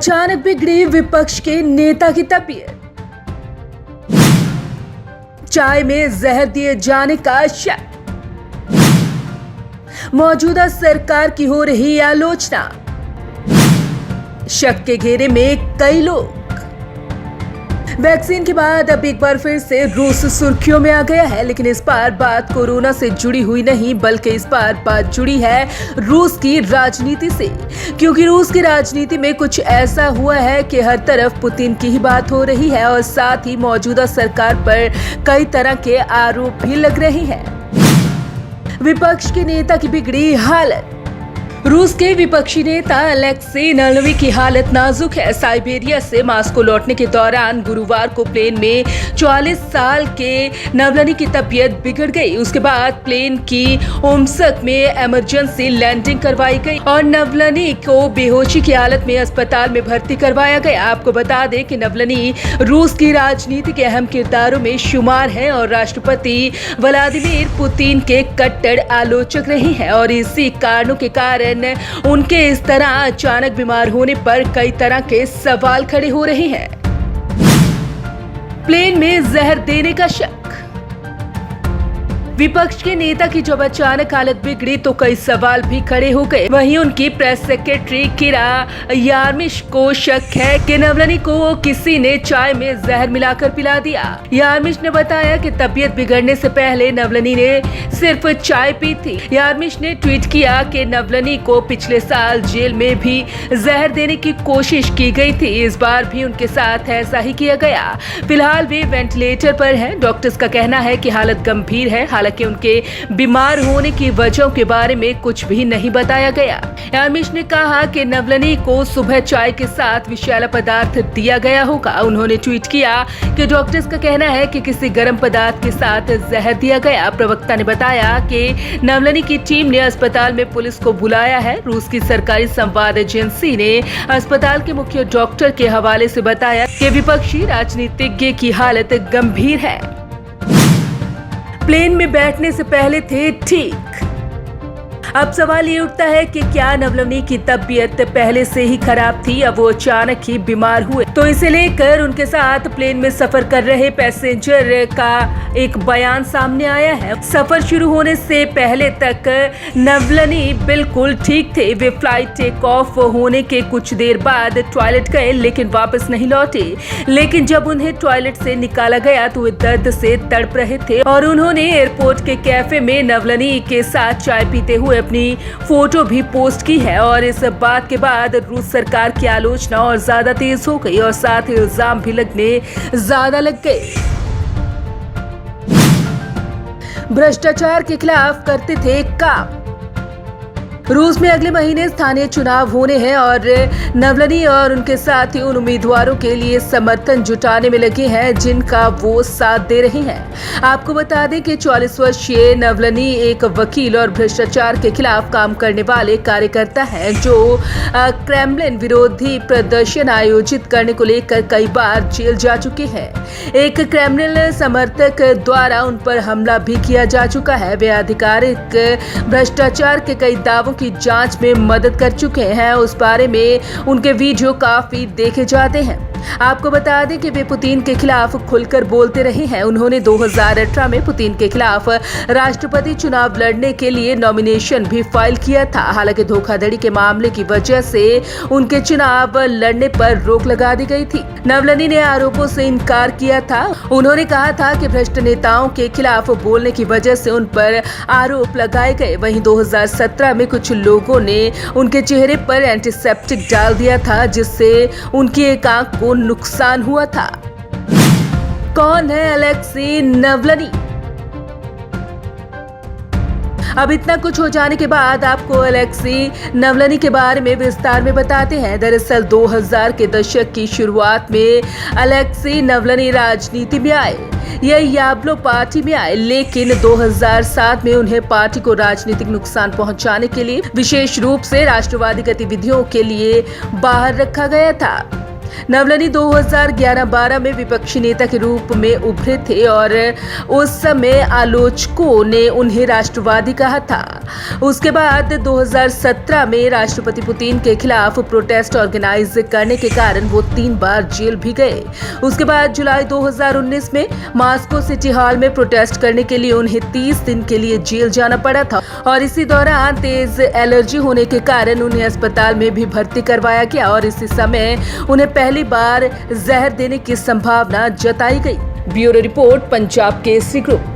अचानक बिगड़ी विपक्ष के नेता की तबीयत। चाय में जहर दिए जाने का शक। मौजूदा सरकार की हो रही आलोचना। शक के घेरे में कई लोग। वैक्सीन के बाद अब एक बार फिर से रूस सुर्खियों में आ गया है, लेकिन इस बार बात कोरोना से जुड़ी हुई नहीं, बल्कि इस बार बात जुड़ी है रूस की राजनीति से। क्योंकि रूस की राजनीति में कुछ ऐसा हुआ है कि हर तरफ पुतिन की ही बात हो रही है और साथ ही मौजूदा सरकार पर कई तरह के आरोप भी लग रहे हैं। विपक्ष के नेता की बिगड़ी हालत। रूस के विपक्षी नेता अलेक्सी नावल्नी की हालत नाजुक है। साइबेरिया से मास्को लौटने के दौरान गुरुवार को प्लेन में 44 साल के नावल्नी की तबीयत बिगड़ गई। उसके बाद प्लेन की ओम्स्क में इमरजेंसी लैंडिंग करवाई गई और नावल्नी को बेहोशी की हालत में अस्पताल में भर्ती करवाया गया। आपको बता दें कि नावल्नी रूस की राजनीति के अहम किरदारों में शुमार है और राष्ट्रपति व्लादिमीर पुतिन के कट्टर आलोचक रहे हैं और इसी कारणों के कारण उनके इस तरह अचानक बीमार होने पर कई तरह के सवाल खड़े हो रहे हैं। प्लेन में जहर देने का शक। विपक्ष के नेता की जब अचानक हालत बिगड़ी तो कई सवाल भी खड़े हो गए। वहीं उनकी प्रेस सेक्रेटरी किरा यार्मिश को शक है कि नावल्नी को किसी ने चाय में जहर मिलाकर पिला दिया। यार्मिश ने बताया कि तबीयत बिगड़ने से पहले नावल्नी ने सिर्फ चाय पी थी। यार्मिश ने ट्वीट किया कि नावल्नी को पिछले साल जेल में भी जहर देने की कोशिश की गई थी। इस बार भी उनके साथ ऐसा ही किया गया। फिलहाल वे वेंटिलेटर पर हैं। डॉक्टर्स का कहना है कि हालत गंभीर है। हालांकि उनके बीमार होने की वजहों के बारे में कुछ भी नहीं बताया गया। यार्मिश ने कहा कि नावल्नी को सुबह चाय के साथ विषैला पदार्थ दिया गया होगा। उन्होंने ट्वीट किया कि डॉक्टर्स का कहना है कि किसी गर्म पदार्थ के साथ जहर दिया गया। प्रवक्ता ने बताया कि नावल्नी की टीम ने अस्पताल में पुलिस को बुलाया है। रूस की सरकारी संवाद एजेंसी ने अस्पताल के मुख्य डॉक्टर के हवाले से बताया कि विपक्षी राजनीतिज्ञ की हालत गंभीर है। प्लेन में बैठने से पहले थे ठीक। अब सवाल ये उठता है कि क्या नावल्नी की तबीयत पहले से ही खराब थी, अब वो अचानक ही बीमार हुए। तो इसे लेकर उनके साथ प्लेन में सफर कर रहे पैसेंजर का एक बयान सामने आया है। सफर शुरू होने से पहले तक नावल्नी बिल्कुल ठीक थे। वे फ्लाइट टेक ऑफ होने के कुछ देर बाद टॉयलेट गए लेकिन वापस नहीं लौटे। लेकिन जब उन्हें टॉयलेट से निकाला गया तो वे दर्द से तड़प रहे थे और उन्होंने एयरपोर्ट के कैफे में नावल्नी के साथ चाय पीते हुए अपनी फोटो भी पोस्ट की है। और इस बात के बाद रूस सरकार की आलोचना और ज्यादा तेज हो गई और साथ ही इल्जाम भी लगने ज्यादा लग गए। भ्रष्टाचार के खिलाफ करते थे काम। रूस में अगले महीने स्थानीय चुनाव होने हैं और नावल्नी और उनके साथी उन उम्मीदवारों के लिए समर्थन जुटाने में लगे हैं जिनका वो साथ दे रहे हैं। आपको बता दें कि 44 वर्षीय नावल्नी एक वकील और भ्रष्टाचार के खिलाफ काम करने वाले कार्यकर्ता हैं जो क्रेमलिन विरोधी प्रदर्शन आयोजित करने को लेकर कई बार जेल जा चुके हैं। एक क्रेमलिन समर्थक द्वारा उन पर हमला भी किया जा चुका है। वे आधिकारिक भ्रष्टाचार के कई दावों की जांच में मदद कर चुके हैं। उस बारे में उनके वीडियो काफी देखे जाते हैं। आपको बता दें कि वे पुतिन के खिलाफ खुलकर बोलते रहे हैं। उन्होंने 2018 में पुतिन के खिलाफ राष्ट्रपति चुनाव लड़ने के लिए नॉमिनेशन भी फाइल किया था। हालांकि धोखाधड़ी के मामले की वजह से उनके चुनाव लड़ने पर रोक लगा दी गई थी। नावल्नी ने आरोपों से इनकार किया था। उन्होंने कहा था कि भ्रष्ट नेताओं के खिलाफ बोलने की वजह से उन पर आरोप लगाए गए। वहीं 2017 में कुछ लोगों ने उनके चेहरे पर एंटीसेप्टिक डाल दिया था जिससे उनकी एक आंख को नुकसान हुआ था। कौन है अलेक्सी नावल्नी? अब इतना कुछ हो जाने के बाद आपको अलेक्सी नावल्नी के बारे में विस्तार में बताते हैं। दरअसल 2000 के दशक की शुरुआत में अलेक्सी नावल्नी राजनीति में आए। यह याब्लो पार्टी में आए, लेकिन 2007 में उन्हें पार्टी को राजनीतिक नुकसान पहुंचाने के लिए विशेष रूप से राष्ट्रवादी गतिविधियों के लिए बाहर रखा गया था। नावल्नी 2011-12 में विपक्षी नेता के रूप में उभरे थे और उस समय आलोचकों ने उन्हें राष्ट्रवादी कहा था। उसके बाद 2017 में राष्ट्रपति पुतिन के खिलाफ प्रोटेस्ट ऑर्गेनाइज करने के कारण वो 3 बार जेल भी गए। उसके बाद जुलाई 2019 में मॉस्को सिटी हॉल में प्रोटेस्ट करने के लिए उन्हें 30 दिन के लिए जेल जाना पड़ा था और इसी दौरान तेज एलर्जी होने के कारण उन्हें अस्पताल में भी भर्ती करवाया गया और इसी समय उन्हें पहली बार जहर देने की संभावना जताई गई। Bureau report, Punjab Kesari group.